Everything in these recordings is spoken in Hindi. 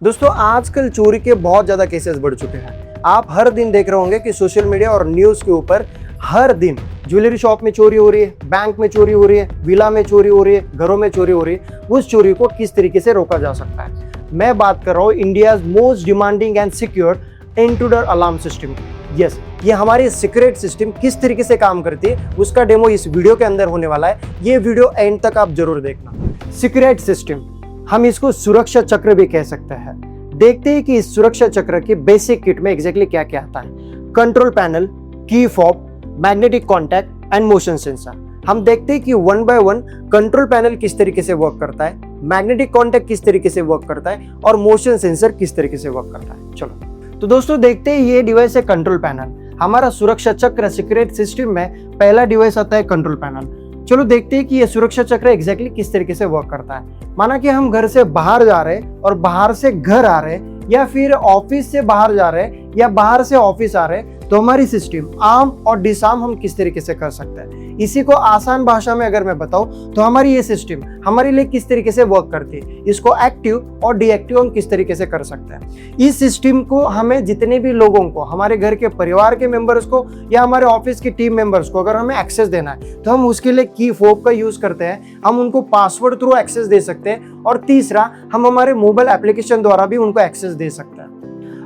दोस्तों आजकल चोरी के बहुत ज़्यादा केसेस बढ़ चुके हैं। आप हर दिन देख रहे होंगे कि सोशल मीडिया और न्यूज़ के ऊपर हर दिन ज्वेलरी शॉप में चोरी हो रही है, बैंक में चोरी हो रही है, विला में चोरी हो रही है, घरों में चोरी हो रही है। उस चोरी को किस तरीके से रोका जा सकता है, मैं बात कर रहा हूँ India's most demanding and secure intruder alarm system. Yes, ये हमारी सीक्रेट सिस्टम किस तरीके से काम करती है उसका डेमो इस वीडियो के अंदर होने वाला है। ये वीडियो एंड तक आप जरूर देखना। सीक्रेट सिस्टम, हम इसको सुरक्षा चक्र भी कह सकते हैं। देखते हैं कि इस सुरक्षा चक्र की बेसिक किट में एग्जैक्टली क्या क्या आता है। Control panel, key fob, magnetic contact and motion sensor. हम देखते हैं कि one by one control panel किस तरीके से वर्क करता है, मैग्नेटिक कॉन्टैक्ट किस तरीके से वर्क करता है और मोशन सेंसर किस तरीके से वर्क करता है। चलो तो दोस्तों देखते हैं, ये डिवाइस है कंट्रोल पैनल। हमारा सुरक्षा चक्र सीक्रेट सिस्टम में पहला डिवाइस आता है कंट्रोल पैनल। चलो देखते हैं कि ये सुरक्षा चक्र एग्जैक्टली किस तरीके से वर्क करता है। माना कि हम घर से बाहर जा रहे हैं और बाहर से घर आ रहे हैं, या फिर ऑफिस से बाहर जा रहे हैं या बाहर से ऑफिस आ रहे हैं, तो हमारी सिस्टम आर्म और डिसआर्म हम किस तरीके से कर सकते हैं। इसी को आसान भाषा में अगर मैं बताऊं तो हमारी ये सिस्टम हमारे लिए किस तरीके से वर्क करती है, इसको एक्टिव और डीएक्टिव हम किस तरीके से कर सकते हैं। इस सिस्टम को हमें जितने भी लोगों को, हमारे घर के परिवार के मेंबर्स को या हमारे ऑफिस की टीम मेंबर्स को अगर हमें एक्सेस देना है तो हम उसके लिए की फोब का यूज करते हैं। हम उनको पासवर्ड थ्रू एक्सेस दे सकते हैं और तीसरा हम हमारे मोबाइल एप्लीकेशन द्वारा भी उनको एक्सेस दे सकते हैं।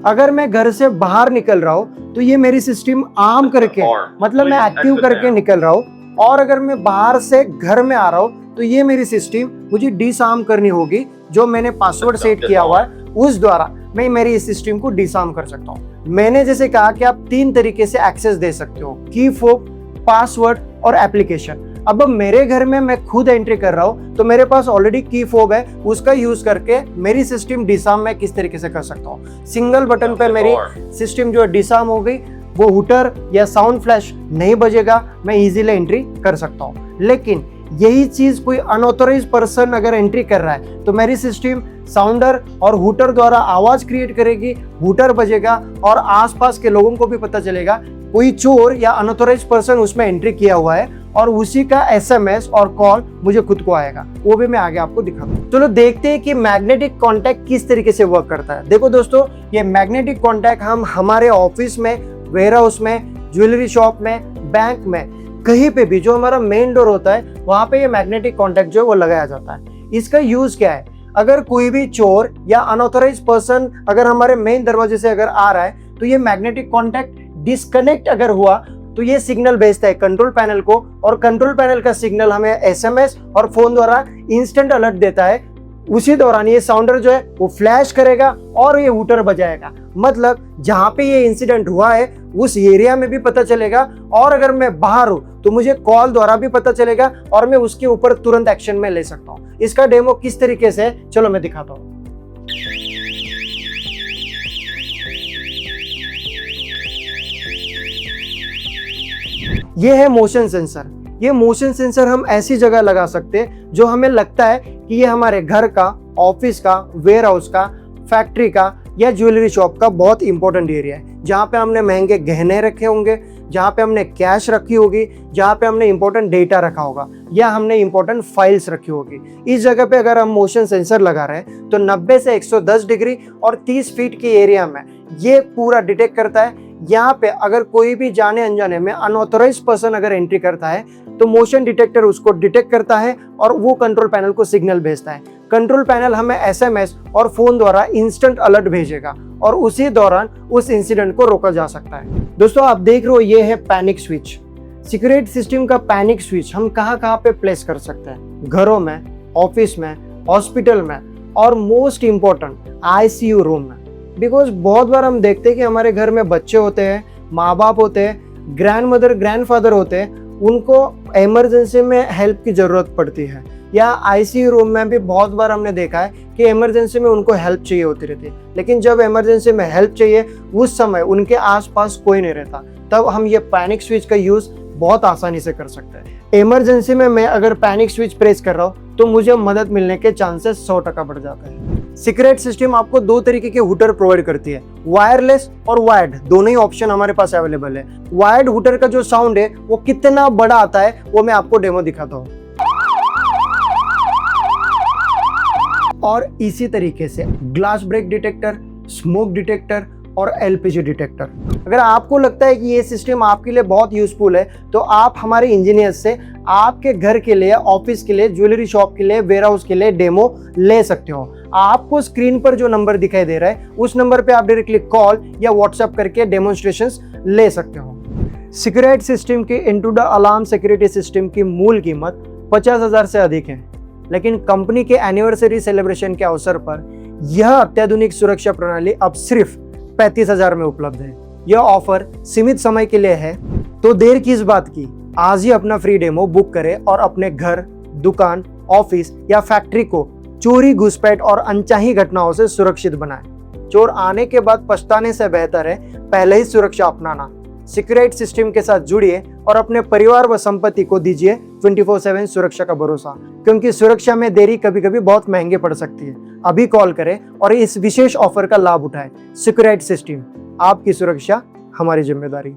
अगर मैं घर से बाहर निकल रहा हूं तो ये मेरी सिस्टम आर्म करके, मतलब मैं एक्टिव करके निकल रहा हूं, और अगर मैं बाहर से घर में आ रहा हूं तो ये मेरी सिस्टम मुझे डिसआर्म करनी होगी। जो मैंने पासवर्ड सेट किया हुआ है उस द्वारा मैं मेरी इस सिस्टम को डिसआर्म कर सकता हूं। मैंने जैसे कहा कि आप 3 तरीके से एक्सेस दे सकते हो, की फोब, पासवर्ड और एप्लीकेशन। अब मेरे घर में मैं खुद एंट्री कर रहा हूं तो मेरे पास ऑलरेडी की फोब है, उसका यूज करके मेरी सिस्टम डिसआर्म मैं किस तरीके से कर सकता हूं। सिंगल बटन पे मेरी सिस्टम जो है डिसआर्म हो गई, वो हुटर या साउंड फ्लैश नहीं बजेगा, मैं इजीली एंट्री कर सकता हूं। लेकिन यही चीज कोई अनऑथोराइज्ड पर्सन अगर एंट्री कर रहा है तो मेरी सिस्टम साउंडर और हुटर द्वारा आवाज क्रिएट करेगी, हुटर बजेगा और आसपास के लोगों को भी पता चलेगा कोई चोर या अनऑथोराइज्ड पर्सन उसमें एंट्री किया हुआ है, और उसी का एसएमएस और कॉल मुझे खुद को आएगा। वो भी मैं आगे आपको दिखाता हूँ। चलो देखते हैं कि मैग्नेटिक कॉन्टैक्ट किस तरीके से वर्क करता है। देखो दोस्तों, ये मैग्नेटिक कॉन्टैक्ट हम हमारे ऑफिस में, वेयर हाउस में, ज्वेलरी शॉप में, बैंक में, कहीं पे भी जो हमारा मेन डोर होता है वहां पे ये मैग्नेटिक कॉन्टैक्ट जो है वो लगाया जाता है। इसका यूज क्या है, अगर कोई भी चोर या अनऑथोराइज्ड पर्सन अगर हमारे मेन दरवाजे से अगर आ रहा है तो ये मैग्नेटिक कॉन्टैक्ट डिस्कनेक्ट अगर हुआ तो ये सिग्नल भेजता है कंट्रोल पैनल को, और कंट्रोल पैनल का सिग्नल हमें एसएमएस और फोन द्वारा इंस्टेंट अलर्ट देता है। उसी दौरान ये साउंडर जो है वो फ्लैश करेगा और ये हुटर बजाएगा। मतलब जहां पे ये इंसिडेंट हुआ है उस एरिया में भी पता चलेगा, और अगर मैं बाहर हूं तो मुझे कॉल द्वारा भी पता चलेगा और मैं उसके ऊपर तुरंत एक्शन में ले सकता हूं। इसका डेमो किस तरीके से, चलो मैं दिखाता हूं। ये है मोशन सेंसर। ये मोशन सेंसर हम ऐसी जगह लगा सकते हैं जो हमें लगता है कि ये हमारे घर का, ऑफिस का, वेयर हाउस का, फैक्ट्री का या ज्वेलरी शॉप का बहुत इंपॉर्टेंट एरिया है, जहाँ पे हमने महंगे गहने रखे होंगे, जहाँ पे हमने कैश रखी होगी, जहाँ पे हमने इंपॉर्टेंट डेटा रखा होगा या हमने इंपॉर्टेंट फाइल्स रखी होगी। इस जगह पे अगर हम मोशन सेंसर लगा रहे हैं तो 90 से 110 डिग्री और 30 फीट के एरिया में ये पूरा डिटेक्ट करता है। यहाँ पे अगर कोई भी जाने अनजाने में अनऑथोराइज्ड पर्सन अगर एंट्री करता है तो मोशन डिटेक्टर उसको डिटेक्ट करता है और वो कंट्रोल पैनल को सिग्नल भेजता है। कंट्रोल पैनल हमें एसएमएस और फोन द्वारा इंस्टेंट अलर्ट भेजेगा और उसी दौरान उस इंसिडेंट को रोका जा सकता है। दोस्तों आप देख रहे हो, ये है पैनिक स्विच। सीक्रेट सिस्टम का पैनिक स्विच हम कहाँ पे प्लेस कर सकते हैं, घरों में, ऑफिस में, हॉस्पिटल में, और मोस्ट इंपॉर्टेंट आईसीयू रूम में। बिकॉज बहुत बार हम देखते हैं कि हमारे घर में बच्चे होते हैं, माँ बाप होते हैं, ग्रैंड मदर, ग्रैंड फादर होते हैं, उनको इमरजेंसी में हेल्प की जरूरत पड़ती है, या आईसीयू रूम में भी बहुत बार हमने देखा है कि इमरजेंसी में उनको हेल्प चाहिए होती रहती है। लेकिन जब इमरजेंसी में हेल्प चाहिए उस समय उनके आसपास कोई नहीं रहता, तब हम ये पैनिक स्विच का यूज बहुत आसानी से कर सकते हैं। इमरजेंसी में मैं अगर पैनिक स्विच प्रेस कर रहा हूँ तो मुझे मदद मिलने के चांसेस 100% बढ़ जाते हैं। सीक्रेट सिस्टम आपको 2 तरीके के हुटर प्रोवाइड करती है, वायरलेस और वायर्ड, दोनों ही ऑप्शन हमारे पास अवेलेबल है। वायर्ड हुटर का जो साउंड है वो कितना बड़ा आता है वो मैं आपको डेमो दिखाता हूँ। और इसी तरीके से glass break detector, smoke detector और एलपीजी डिटेक्टर। अगर आपको लगता है कि ये सिस्टम आपके लिए बहुत यूजफुल है तो आप हमारे इंजीनियर्स से आपके घर के लिए, ऑफिस के लिए, ज्वेलरी शॉप के लिए, वेयर हाउस के लिए डेमो ले सकते हो। आपको स्क्रीन पर जो नंबर दिखाई दे रहा है उस नंबर पे आप डायरेक्टली कॉल या व्हाट्सएप करके डेमोन्स्ट्रेशंस ले सकते हो। सिक्योरिटी सिस्टम के into the alarm security system की मूल कीमत 50,000 से अधिक है, लेकिन कंपनी के एनिवर्सरी सेलिब्रेशन के अवसर पर यह अत्याधुनिक सुरक्षा प्रणाली अब सिर्फ 35,000 में उपलब्ध है। यह ऑफर सीमित समय के लिए है, तो देर किस बात की, आज ही अपना फ्री डेमो बुक करें और अपने घर, दुकान, ऑफिस या फैक्ट्री को चोरी, घुसपैठ और अनचाही घटनाओं से सुरक्षित बनाएं। चोर आने के बाद पछताने से बेहतर है पहले ही सुरक्षा अपनाना। सिक्योरिटी सिस्टम के साथ जुड़िए और अपने परिवार व संपत्ति को दीजिए 24/7 सुरक्षा का भरोसा, क्योंकि सुरक्षा में देरी कभी कभी बहुत महंगे पड़ सकती है। अभी कॉल करें और इस विशेष ऑफर का लाभ उठाएं। सिक्योरिटी सिस्टम, आपकी सुरक्षा हमारी जिम्मेदारी।